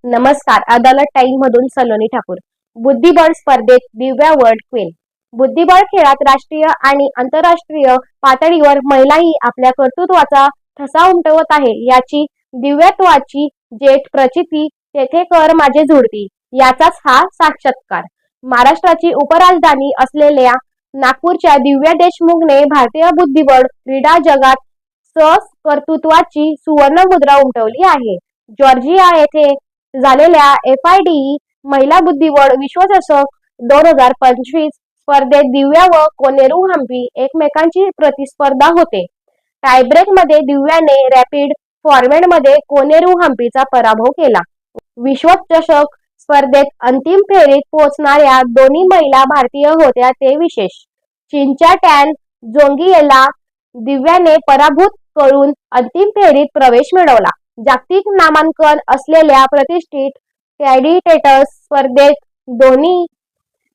नमस्कार. अदालत टाइम मधून सलोनी ठाकूर. बुद्धिबळ स्पर्धेत दिव्या वर्ल्ड क्वीन. बुद्धिबळ खेळात राष्ट्रीय आणि आंतरराष्ट्रीय पातळीवर महिलाही आपल्या कर्तृत्वाचा ठसा उमटवत आहे. याची दिव्यत्वाची जेट प्रचिती तेथे कर माझे झुडती याचाच हा साक्षात्कार. महाराष्ट्राची उपराजधानी असलेल्या नागपूरच्या दिव्या देशमुखने भारतीय बुद्धिबळ क्रीडा जगात कर्तृत्वाची सुवर्ण मुद्रा उमटवली आहे. जॉर्जिया येथे झालेल्या FIDE महिला बुद्धिबळ विश्वचषक 2025 स्पर्धेत दिव्या व कोनेरू हंपी एकमेकांची प्रतिस्पर्धा होते. टायब्रेक मध्ये दिव्याने रॅपिड फॉर्मॅटमध्ये कोनेरू हंपीचा पराभव केला. विश्वचषक स्पर्धेत अंतिम फेरीत पोहोचणाऱ्या दोन्ही महिला भारतीय होत्या ते विशेष. चीनच्या टॅन जोंगियेला दिव्याने पराभूत करून अंतिम फेरीत प्रवेश मिळवला. जागतिक नामांकन असलेल्या प्रतिष्ठित ग्लॅडिएटर्स स्पर्धेत दोन्ही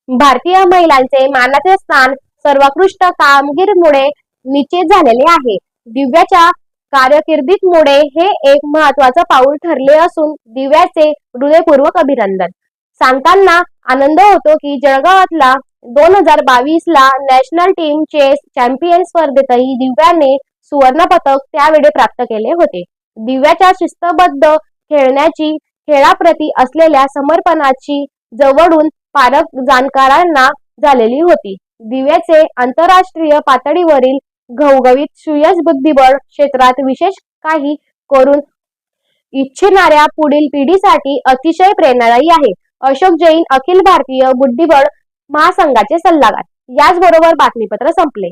भारतीय महिलांचे मानाचे स्थान सर्वोत्कृष्ट कामगिरीमुळे निश्चित झालेले आहे. दिव्याच्या कारकिर्दीमुळे हे एक महत्त्वाचं पाऊल ठरले असून दिव्याचे हृदयपूर्वक अभिनंदन. सांगताना आनंद होतो की जळगावातला 2022 ला नॅशनल टीम चेस चॅम्पियन स्पर्धेतही दिव्याने सुवर्णपदक त्यावेळी प्राप्त केले होते. दिव्याच्या शिस्तबद्ध खेळाप्रती असलेल्या समर्पणाची जवळून पारख जाणकारांना झालेली होती. दिव्याचे आंतरराष्ट्रीय पातळीवरील घवघवीत यश बुद्धिबळ क्षेत्रात विशेष काही करून इच्छिणाऱ्या पुढील पिढीसाठी अतिशय प्रेरणादायी आहे. अशोक जैन, अखिल भारतीय बुद्धिबळ महासंघाचे सल्लागार. याचबरोबर बातमीपत्र संपले.